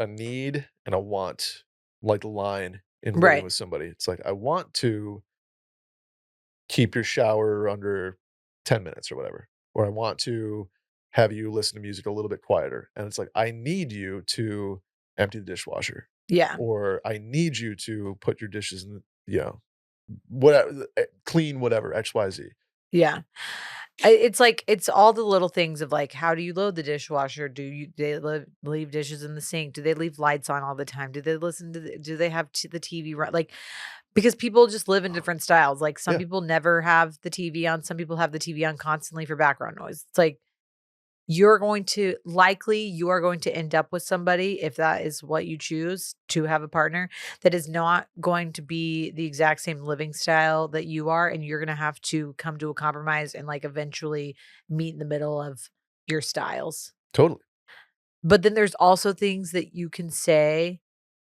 need and a want like line in living with somebody. It's like I want to keep your shower under 10 minutes or whatever, or I want to have you listen to music a little bit quieter. And it's like, I need you to empty the dishwasher, Yeah. or I need you to put your dishes in, whatever, clean whatever, XYZ. Yeah. It's like it's all the little things of like, how do you load the dishwasher? Do they leave dishes in the sink? Do they leave lights on all the time? Do they listen to do they have the TV run? Like, because people just live in different styles. Like some Yeah. people never have the TV on. Some people have the TV on constantly for background noise. It's like you are going to end up with somebody, if that is what you choose to have a partner, that is not going to be the exact same living style that you are. And you're going to have to come to a compromise and like eventually meet in the middle of your styles. Totally. But then there's also things that you can say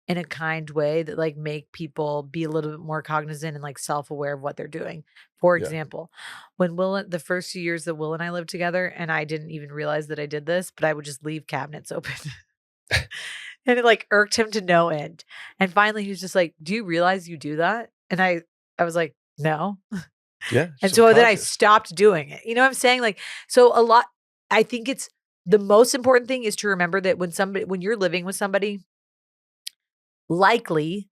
in a kind way that like make people be a little bit more cognizant and like self-aware of what they're doing. For Yeah. example, when the first few years that Will and I lived together, and I didn't even realize that I did this, but I would just leave cabinets open. And it like irked him to no end. And finally he was just like, "Do you realize you do that?" And I was like, "No." Yeah. And so then I subconscious. stopped doing it. You know what I'm saying? Like, so I think it's the most important thing is to remember that when you're living with somebody, likely,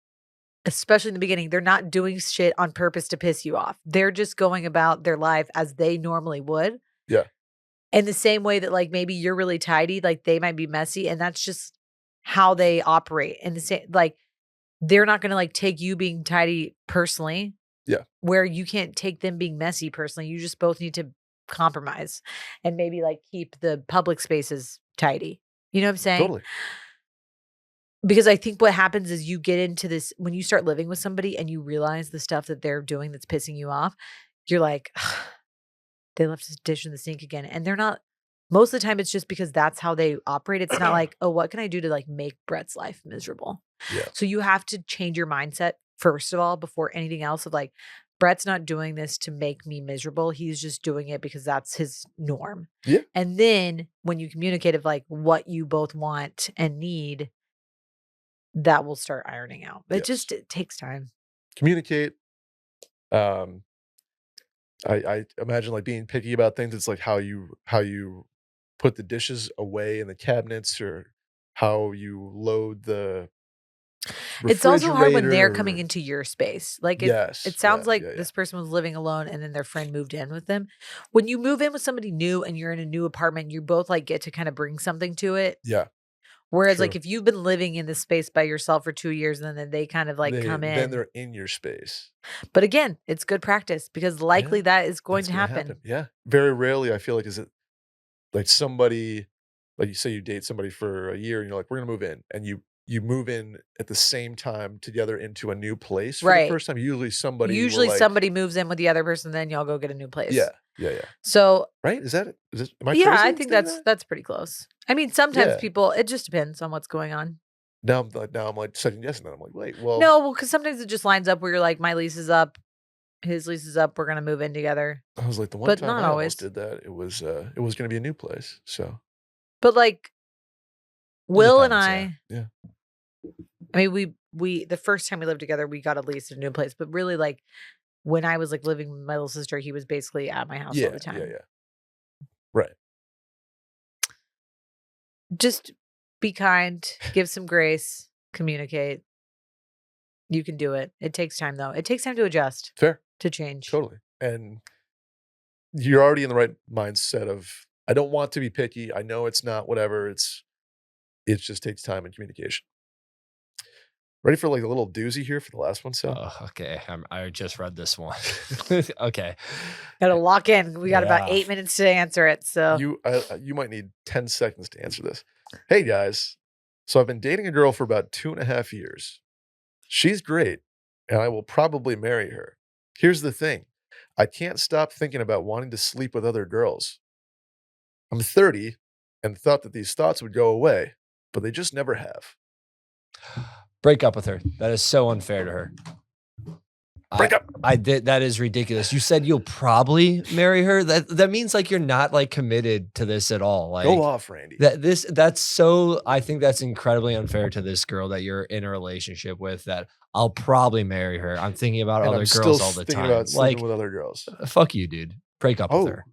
especially in the beginning, they're not doing shit on purpose to piss you off. They're just going about their life as they normally would. Yeah. In the same way that like maybe you're really tidy, like they might be messy, and that's just how they operate. And the same, like they're not gonna like take you being tidy personally. Yeah. Where you can't take them being messy personally. You just both need to compromise and maybe like keep the public spaces tidy. You know what I'm saying? Totally. Because I think what happens is you get into this when you start living with somebody and you realize the stuff that they're doing that's pissing you off, you're like, they left this dish in the sink again. And they're not, most of the time, it's just because that's how they operate. It's not like, oh, what can I do to like make Brett's life miserable? Yeah. So you have to change your mindset, first of all, before anything else of like, Brett's not doing this to make me miserable. He's just doing it because that's his norm. Yeah. And then when you communicate of like what you both want and need, that will start ironing out. But it takes time. Communicate. I imagine like being picky about things. It's like how you put the dishes away in the cabinets, or how you load the It's also hard when they're refrigerator, coming or- into your space. Like Yes. it sounds Yeah, like yeah, this person was living alone and then their friend moved in with them. When you move in with somebody new and you're in a new apartment, you both like get to kind of bring something to it. yeah. Whereas True. like if you've been living in this space by yourself for 2 years and then they kind of like come Then in. they're in your space. But again, it's good practice because likely that is going That's to gonna happen. Yeah. Very rarely, I feel like, is it like somebody, like you say you date somebody for a year and you're like, we're gonna move in, and you move in at the same time together into a new place for the Right. first time. Usually somebody will, Usually like- somebody moves in with the other person, then y'all go get a new place. Yeah. So Right? Is it? Am I yeah, crazy I in think saying that's that? that's pretty close. I mean, sometimes Yeah. people, it just depends on what's going on. Now I'm like second guessing that. I'm like, wait, well, No, because sometimes it just lines up where you're like, my lease is up, his lease is up, we're gonna move in together. I was like, the one But time not I always. almost did that, it was gonna be a new place. So But like it Will and depends, I, yeah. I mean, we the first time we lived together, we got a lease at a new place. But really, like when I was like living with my little sister, he was basically at my house all the time. Yeah. Right. Just be kind, give some grace, communicate. You can do it. It takes time though. It takes time to adjust, Fair. to change. Totally. And you're already in the right mindset of, I don't want to be picky. I know it's not whatever. It just takes time and communication. Ready for like a little doozy here for the last one, so? Oh, okay. I just read this one. Okay. Gotta lock in. We got about Yeah. 8 minutes to answer it. So You might need 10 seconds to answer this. Hey guys, so I've been dating a girl for about 2.5 years. She's great, and I will probably marry her. Here's the thing. I can't stop thinking about wanting to sleep with other girls. I'm 30 and thought that these thoughts would go away, but they just never have. Break up with her. That is so unfair to her. Break up. I did. That is ridiculous. You said you'll probably marry her. That means like you're not like committed to this at all. Like Go off, Randy. that's so. I think that's incredibly unfair to this girl that you're in a relationship with. That I'll probably marry her. I'm thinking about And other I'm still girls all the thinking time. about sleeping Like with other girls. fuck you, dude. Break up with Oh, her.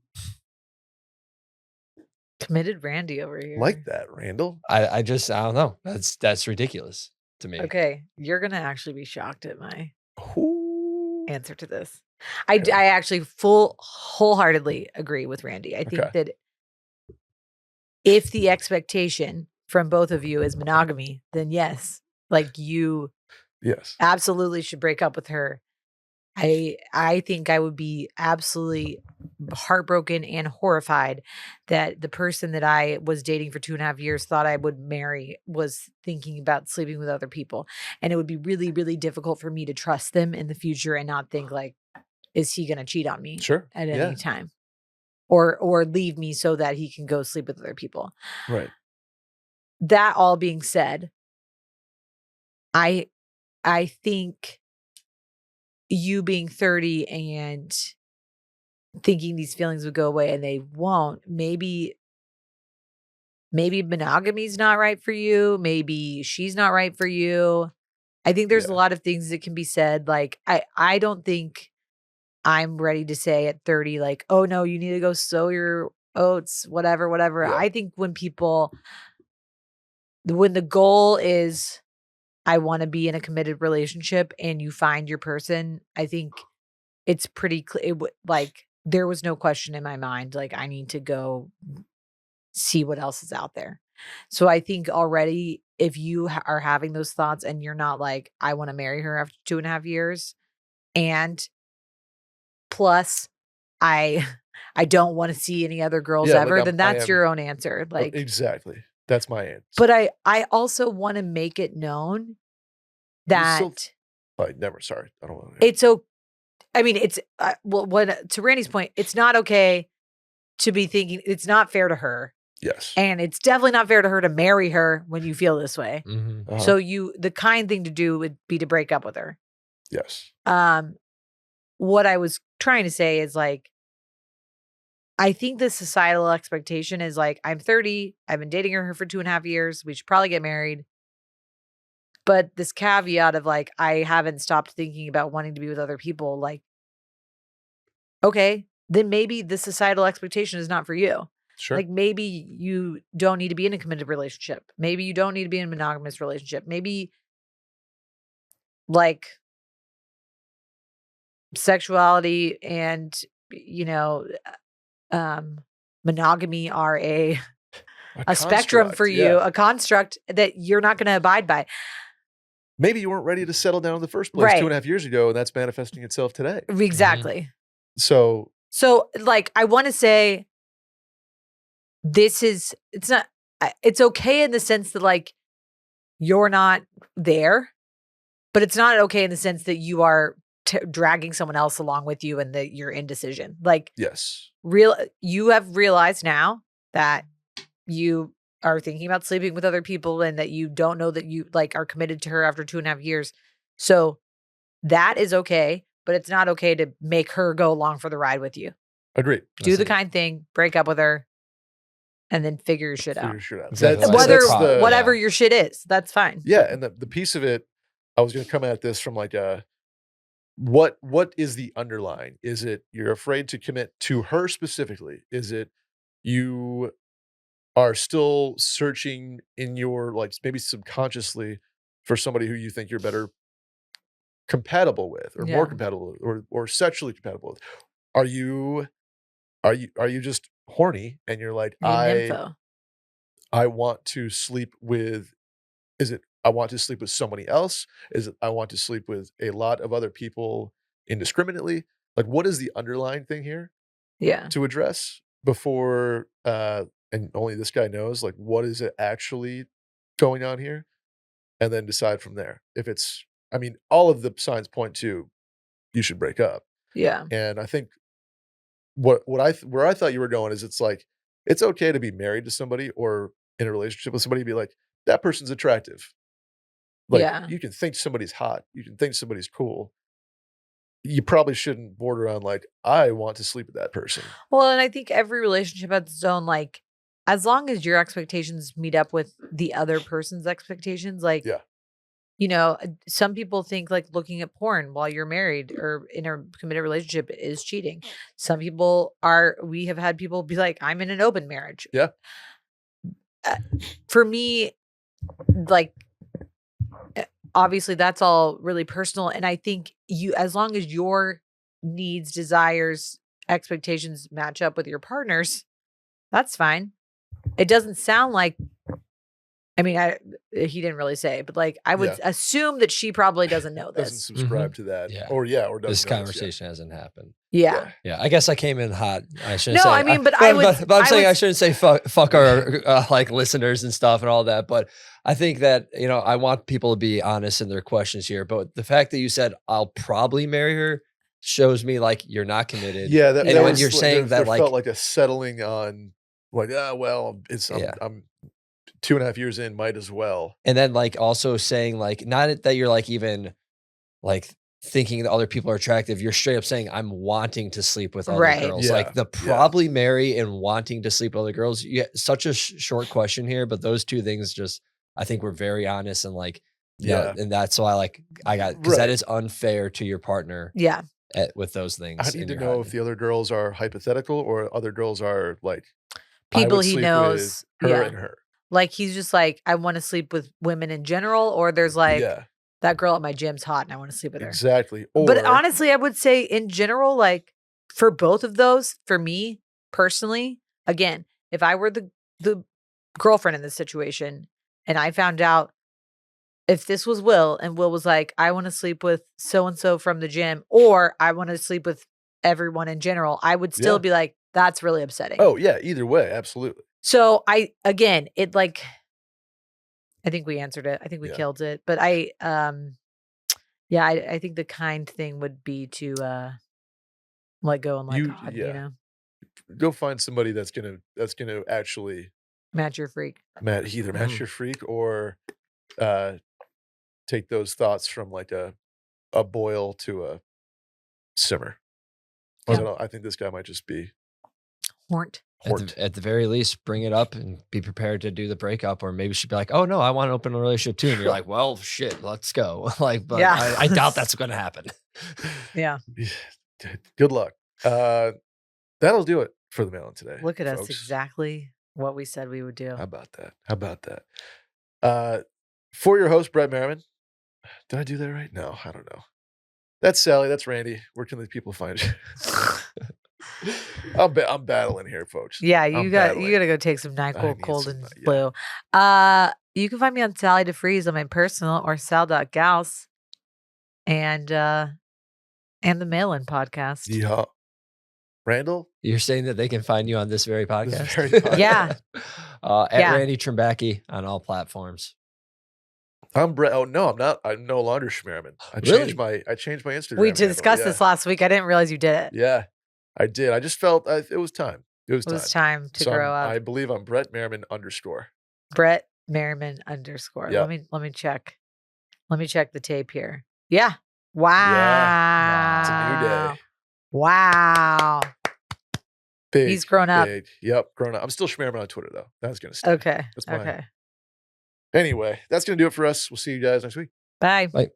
Committed Randy over here. like that, Randall. I don't know. That's ridiculous to me. Okay, you're gonna actually be shocked at my Ooh. answer to this. Okay. I actually wholeheartedly agree with Randy. I think Okay. that if the expectation from both of you is monogamy, then yes, like you Yes. absolutely should break up with her. I think I would be absolutely heartbroken and horrified that the person that I was dating for 2.5 years thought I would marry was thinking about sleeping with other people. And it would be really, really difficult for me to trust them in the future and not think like, is he gonna cheat on me Sure. at Yeah. any time? Or leave me so that he can go sleep with other people. Right. That all being said, I think you being 30 and thinking these feelings would go away and they won't. Maybe monogamy's not right for you. Maybe she's not right for you. I think there's a Yeah. lot of things that can be said. Like, I don't think I'm ready to say at 30, like, oh no, you need to go sow your oats, whatever. Yeah. I think when the goal is, I want to be in a committed relationship and you find your person, I think it's pretty clear. Like, there was no question in my mind. Like, I need to go see what else is out there. So I think already, if you are having those thoughts and you're not like, I want to marry her after 2.5 years, and plus I don't want to see any other girls Yeah, like ever, then I that's am. your own answer. Oh, Like, exactly. That's my answer. but I also want to make it known You still- that Like, never. Sorry, I don't want to. it's okay. I mean, it's well, when to Randy's point, it's not okay to be thinking, it's not fair to her, Yes. and it's definitely not fair to her to marry her when you feel this way. Mhm. Uh-huh. So the kind thing to do would be to break up with her. Yes. What I was trying to say is, like, I think the societal expectation is like, I'm 30, I've been dating her for 2.5 years, we should probably get married. But this caveat of like, I haven't stopped thinking about wanting to be with other people, like, okay, then maybe the societal expectation is not for you. Sure. Like, maybe you don't need to be in a committed relationship. Maybe you don't need to be in a monogamous relationship. Maybe like sexuality and, you know, monogamy are a spectrum construct, for you, yeah. a construct that you're not going to abide by. Maybe you weren't ready to settle down in the first place Right. 2.5 years ago, and that's manifesting itself today. Exactly. So So, like, I want to say it's not, it's okay in the sense that, like, you're not there, but it's not okay in the sense that you are dragging someone else along with you and that you're indecision. Like, yes. you have realized now that you are thinking about sleeping with other people and that you don't know that you like are committed to her after 2.5 years. So that is okay, but it's not okay to make her go along for the ride with you. Agreed. Do the kind thing, break up with her, and then figure your shit Figure out. your shit out. Exactly. Whatever your shit is, that's fine. Yeah, and the piece of it, I was going to come at this from like what is the underlying? Is it you're afraid to commit to her specifically? Is it you are still searching in your, like, maybe subconsciously for somebody who you think you're better compatible with or more Yeah. compatible with, or sexually compatible with? Are you just horny and you're like, You nympho. I want to sleep with, is it I want to sleep with somebody else? Is it I want to sleep with a lot of other people indiscriminately? Like, what is the underlying thing here Yeah. to address before and only this guy knows, like, what is it actually going on here? And then decide from there. If it's, I mean, all of the signs point to you should break up. Yeah. And I think where I thought you were going is, it's like, it's okay to be married to somebody or in a relationship with somebody and be like, that person's attractive. Like, Yeah. you can think somebody's hot, you can think somebody's cool, you probably shouldn't border on like, I want to sleep with that person. Well, and I think every relationship has its own, like, as long as your expectations meet up with the other person's expectations, like, Yeah. you know, some people think like looking at porn while you're married or in a committed relationship is cheating. Some people we have had people be like, I'm in an open marriage. Yeah. For me, like, obviously that's all really personal. And I think as long as your needs, desires, expectations match up with your partner's, that's fine. It doesn't sound like, I mean, he didn't really say, but like, I would assume that she probably doesn't know Doesn't this. subscribe to that. Yeah. Or This doesn't know this conversation hasn't happened. Yeah. Yeah, I guess I came in hot. I shouldn't No, say. I mean, but I would. But I'm saying I shouldn't say fuck our like listeners and stuff and all that. But I think that I want people to be honest in their questions here. But the fact that you said I'll probably marry her shows me like you're not committed. Yeah, that, and that when was, you're like, saying there that, like, felt like a settling on, like, well, I'm 2.5 years in, might as well. And then like also saying like not that you're like even like thinking that other people are attractive. You're straight up saying I'm wanting to sleep with other Right. girls. Yeah, Like the probably marry and wanting to sleep with other girls. Yeah, such a short question here, but those two things just I think we're very honest and like and that's why because that is unfair to your partner. Yeah. With those things. I need to know if the other girls are hypothetical or other girls are like People I would he sleep knows. with her and her. Like he's just like, I want to sleep with women in general, or there's like that girl at my gym's hot and I want to sleep with her. Exactly. But honestly, I would say in general, like for both of those, for me personally, again, if I were the girlfriend in this situation and I found out if this was Will and Will was like, I want to sleep with so-and-so from the gym, or I want to sleep with everyone in general, I would still be like, that's really upsetting. Oh yeah. Either way. Absolutely. So I think we answered it. I think we killed it. But I think the kind thing would be to let go and let God, Go find somebody that's gonna actually match your freak. Either match your freak or take those thoughts from like a boil to a simmer. I think this guy might just be horned. At the very least, bring it up and be prepared to do the breakup, or maybe she'd be like, "Oh no, I want to open a relationship too," and you're like, "Well, shit, let's go." But I doubt that's going to happen. Yeah. Good luck. That'll do it for the mail-in today. Look at folks. us, exactly what we said we would do. How about that? For your host, Brett Merriman. Did I do that right? No, I don't know. That's Sally. That's Randy. Where can the people find you? I'm battling here, folks. Yeah, you got to go take some NyQuil cold and flu. You can find me on Sally deFries on my personal or sal.gauss and the mail-in podcast. Yeah. Randall? You're saying that they can find you on this very podcast? This very podcast. Yeah. At Randy Trimbacki on all platforms. I'm Brett. Oh no, I'm not. I'm no longer Schmerman. I changed my Instagram. We discussed this last week. I didn't realize you did it. Yeah, I did. I just felt it was time. It was time to grow up. I believe I'm Brett Merriman _. Brett Merriman _. Yeah. Let me check. Let me check the tape here. Yeah. Wow. Yeah. It's a new day. Wow. Big. He's grown up. Big. Yep, grown up. I'm still Schmerman on Twitter though. That's gonna stay. Okay. That's mine. Anyway, that's gonna do it for us. We'll see you guys next week. Bye. Bye.